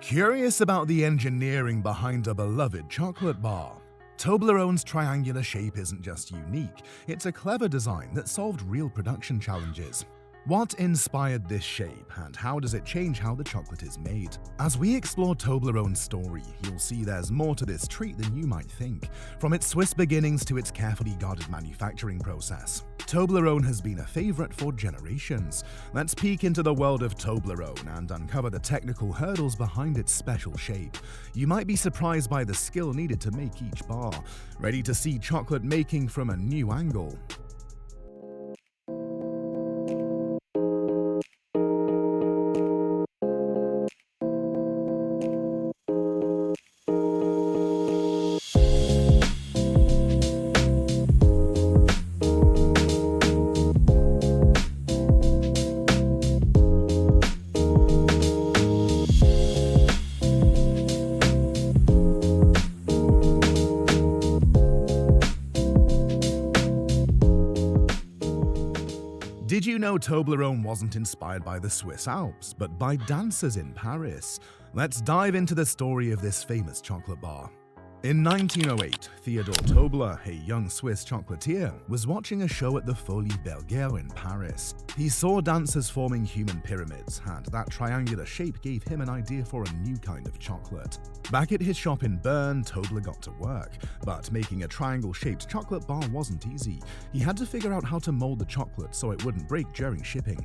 Curious about the engineering behind a beloved chocolate bar? Toblerone's triangular shape isn't just unique, it's a clever design that solved real production challenges. What inspired this shape, and how does it change how the chocolate is made? As we explore Toblerone's story, you'll see there's more to this treat than you might think, from its Swiss beginnings to its carefully guarded manufacturing process. Toblerone has been a favorite for generations. Let's peek into the world of Toblerone and uncover the technical hurdles behind its special shape. You might be surprised by the skill needed to make each bar. Ready to see chocolate making from a new angle? Did you know Toblerone wasn't inspired by the Swiss Alps, but by dancers in Paris? Let's dive into the story of this famous chocolate bar. In 1908, Théodore Tobler, a young Swiss chocolatier, was watching a show at the Folies Bergère in Paris. He saw dancers forming human pyramids, and that triangular shape gave him an idea for a new kind of chocolate. Back at his shop in Bern, Tobler got to work, but making a triangle-shaped chocolate bar wasn't easy. He had to figure out how to mold the chocolate so it wouldn't break during shipping.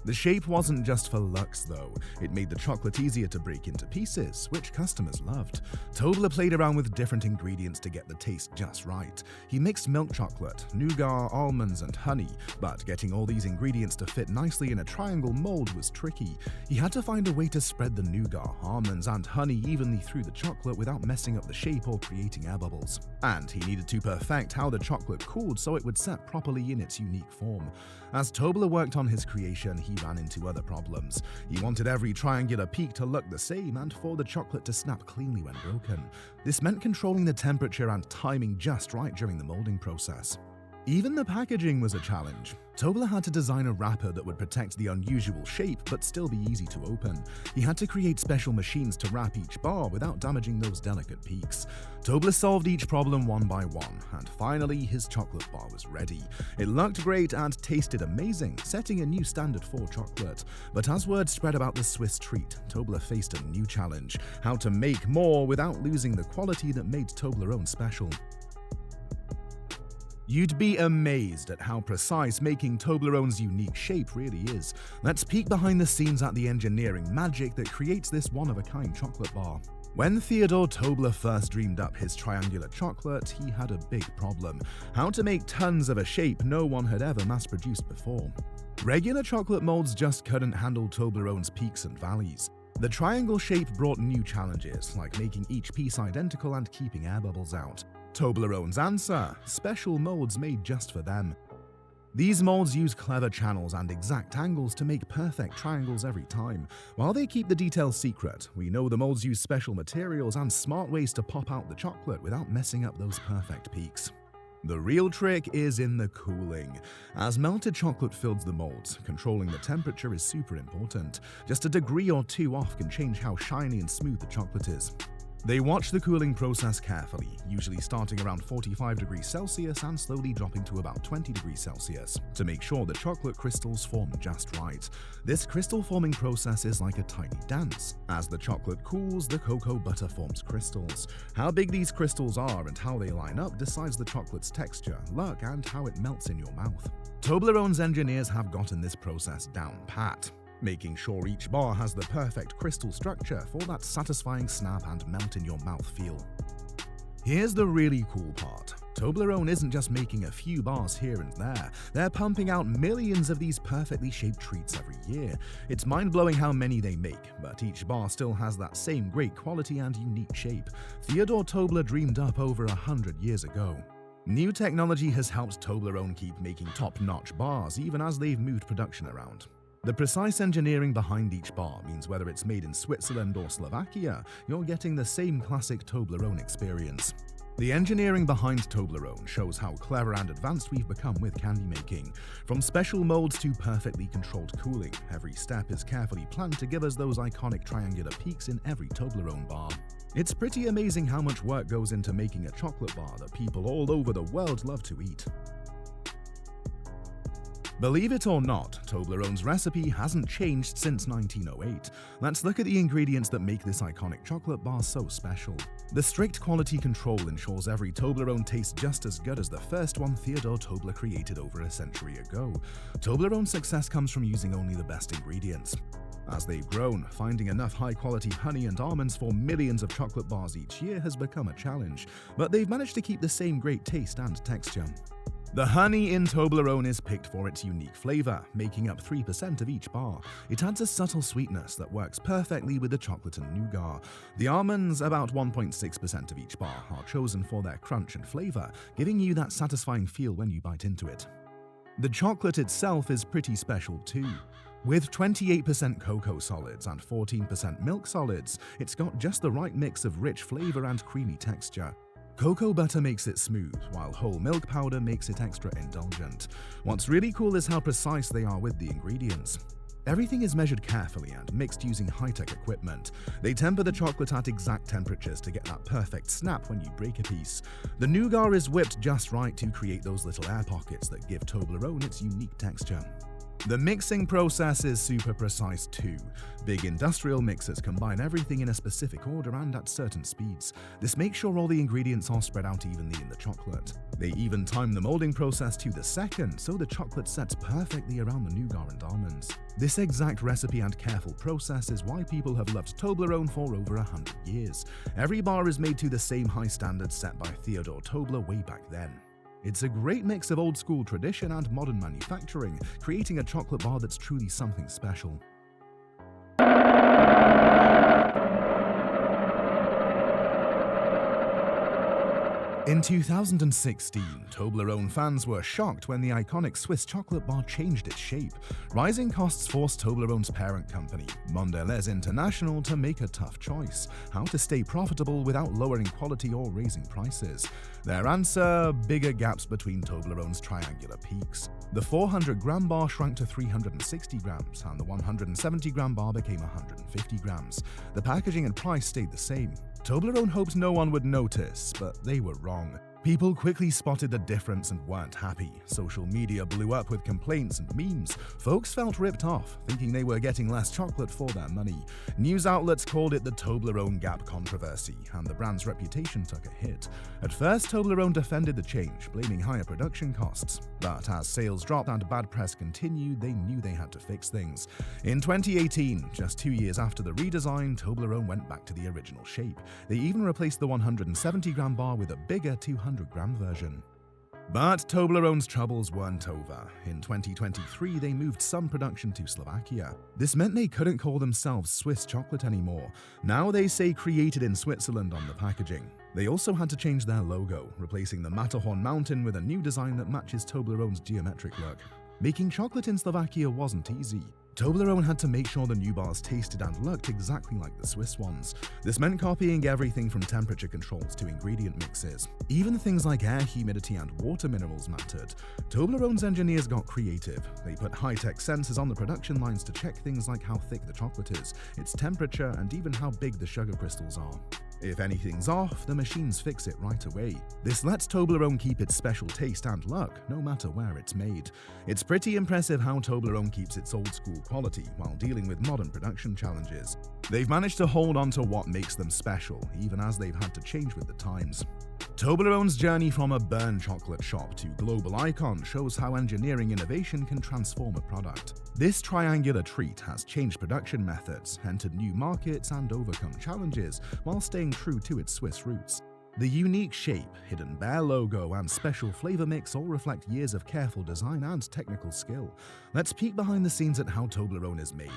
The shape wasn't just for looks though, it made the chocolate easier to break into pieces, which customers loved. Tobler played around with different ingredients to get the taste just right. He mixed milk chocolate, nougat, almonds, and honey, but getting all these ingredients to fit nicely in a triangle mold was tricky. He had to find a way to spread the nougat, almonds, and honey evenly through the chocolate without messing up the shape or creating air bubbles. And he needed to perfect how the chocolate cooled so it would set properly in its unique form. As Tobler worked on his creation, he ran into other problems. He wanted every triangular peak to look the same and for the chocolate to snap cleanly when broken. This meant controlling the temperature and timing just right during the molding process. Even the packaging was a challenge. Tobler had to design a wrapper that would protect the unusual shape but still be easy to open. He had to create special machines to wrap each bar without damaging those delicate peaks. Tobler solved each problem one by one, and finally his chocolate bar was ready. It looked great and tasted amazing, setting a new standard for chocolate. But as word spread about the Swiss treat, Tobler faced a new challenge: how to make more without losing the quality that made Toblerone special. You'd be amazed at how precise making Toblerone's unique shape really is. Let's peek behind the scenes at the engineering magic that creates this one-of-a-kind chocolate bar. When Théodore Tobler first dreamed up his triangular chocolate, he had a big problem: how to make tons of a shape no one had ever mass-produced before. Regular chocolate molds just couldn't handle Toblerone's peaks and valleys. The triangle shape brought new challenges, like making each piece identical and keeping air bubbles out. Toblerone's answer: special molds made just for them. These molds use clever channels and exact angles to make perfect triangles every time. While they keep the details secret, we know the molds use special materials and smart ways to pop out the chocolate without messing up those perfect peaks. The real trick is in the cooling. As melted chocolate fills the molds, controlling the temperature is super important. Just a degree or two off can change how shiny and smooth the chocolate is. They watch the cooling process carefully, usually starting around 45 degrees Celsius and slowly dropping to about 20 degrees Celsius, to make sure the chocolate crystals form just right. This crystal forming process is like a tiny dance. As the chocolate cools, the cocoa butter forms crystals. How big these crystals are and how they line up decides the chocolate's texture, look, and how it melts in your mouth. Toblerone's engineers have gotten this process down pat, making sure each bar has the perfect crystal structure for that satisfying snap and melt in your mouth feel. Here's the really cool part. Toblerone isn't just making a few bars here and there, they're pumping out millions of these perfectly shaped treats every year. It's mind-blowing how many they make, but each bar still has that same great quality and unique shape Théodore Tobler dreamed up over 100 years ago. New technology has helped Toblerone keep making top-notch bars even as they've moved production around. The precise engineering behind each bar means whether it's made in Switzerland or Slovakia, you're getting the same classic Toblerone experience. The engineering behind Toblerone shows how clever and advanced we've become with candy making. From special molds to perfectly controlled cooling, every step is carefully planned to give us those iconic triangular peaks in every Toblerone bar. It's pretty amazing how much work goes into making a chocolate bar that people all over the world love to eat. Believe it or not, Toblerone's recipe hasn't changed since 1908. Let's look at the ingredients that make this iconic chocolate bar so special. The strict quality control ensures every Toblerone tastes just as good as the first one Theodore Tobler created over a century ago. Toblerone's success comes from using only the best ingredients. As they've grown, finding enough high-quality honey and almonds for millions of chocolate bars each year has become a challenge, but they've managed to keep the same great taste and texture. The honey in Toblerone is picked for its unique flavor, making up 3% of each bar. It adds a subtle sweetness that works perfectly with the chocolate and nougat. The almonds, about 1.6% of each bar, are chosen for their crunch and flavor, giving you that satisfying feel when you bite into it. The chocolate itself is pretty special too. With 28% cocoa solids and 14% milk solids, it's got just the right mix of rich flavor and creamy texture. Cocoa butter makes it smooth, while whole milk powder makes it extra indulgent. What's really cool is how precise they are with the ingredients. Everything is measured carefully and mixed using high-tech equipment. They temper the chocolate at exact temperatures to get that perfect snap when you break a piece. The nougat is whipped just right to create those little air pockets that give Toblerone its unique texture. The mixing process is super precise too. Big industrial mixers combine everything in a specific order and at certain speeds. This makes sure all the ingredients are spread out evenly in the chocolate. They even time the molding process to the second, so the chocolate sets perfectly around the nougat and almonds. This exact recipe and careful process is why people have loved Toblerone for over 100 years. Every bar is made to the same high standards set by Theodore Tobler way back then. It's a great mix of old-school tradition and modern manufacturing, creating a chocolate bar that's truly something special. In 2016, Toblerone fans were shocked when the iconic Swiss chocolate bar changed its shape. Rising costs forced Toblerone's parent company, Mondelez International, to make a tough choice: how to stay profitable without lowering quality or raising prices. Their answer: bigger gaps between Toblerone's triangular peaks. The 400-gram bar shrank to 360 grams, and the 170-gram bar became 150 grams. The packaging and price stayed the same. Toblerone hoped no one would notice, but they were wrong. People quickly spotted the difference and weren't happy. Social media blew up with complaints and memes. Folks felt ripped off, thinking they were getting less chocolate for their money. News outlets called it the Toblerone Gap controversy, and the brand's reputation took a hit. At first, Toblerone defended the change, blaming higher production costs. But as sales dropped and bad press continued, they knew they had to fix things. In 2018, just 2 years after the redesign, Toblerone went back to the original shape. They even replaced the 170-gram bar with a bigger 200-gram version. But Toblerone's troubles weren't over. In 2023, they moved some production to Slovakia. This meant they couldn't call themselves Swiss chocolate anymore. Now they say created in Switzerland on the packaging. They also had to change their logo, replacing the Matterhorn mountain with a new design that matches Toblerone's geometric look. Making chocolate in Slovakia wasn't easy. Toblerone had to make sure the new bars tasted and looked exactly like the Swiss ones. This meant copying everything from temperature controls to ingredient mixes. Even things like air humidity and water minerals mattered. Toblerone's engineers got creative. They put high-tech sensors on the production lines to check things like how thick the chocolate is, its temperature, and even how big the sugar crystals are. If anything's off, the machines fix it right away. This lets Toblerone keep its special taste and look, no matter where it's made. It's pretty impressive how Toblerone keeps its old-school quality while dealing with modern production challenges. They've managed to hold on to what makes them special, even as they've had to change with the times. Toblerone's journey from a burn chocolate shop to global icon shows how engineering innovation can transform a product. This triangular treat has changed production methods, entered new markets, and overcome challenges while staying true to its Swiss roots. The unique shape, hidden bear logo, and special flavor mix all reflect years of careful design and technical skill. Let's peek behind the scenes at how Toblerone is made.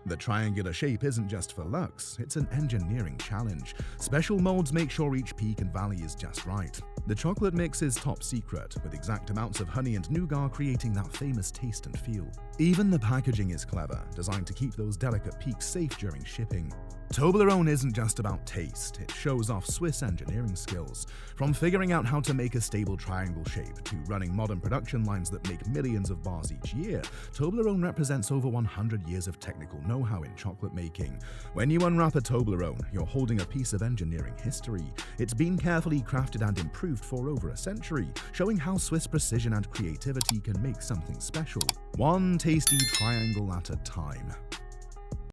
The triangular shape isn't just for looks, it's an engineering challenge. Special molds make sure each peak and valley is just right. The chocolate mix is top secret, with exact amounts of honey and nougat creating that famous taste and feel. Even the packaging is clever, designed to keep those delicate peaks safe during shipping. Toblerone isn't just about taste, it shows off Swiss engineering skills. From figuring out how to make a stable triangle shape to running modern production lines that make millions of bars each year, Toblerone represents over 100 years of technical know-how in chocolate making. When you unwrap a Toblerone, you're holding a piece of engineering history. It's been carefully crafted and improved for over a century, showing how Swiss precision and creativity can make something special. One tasty triangle at a time.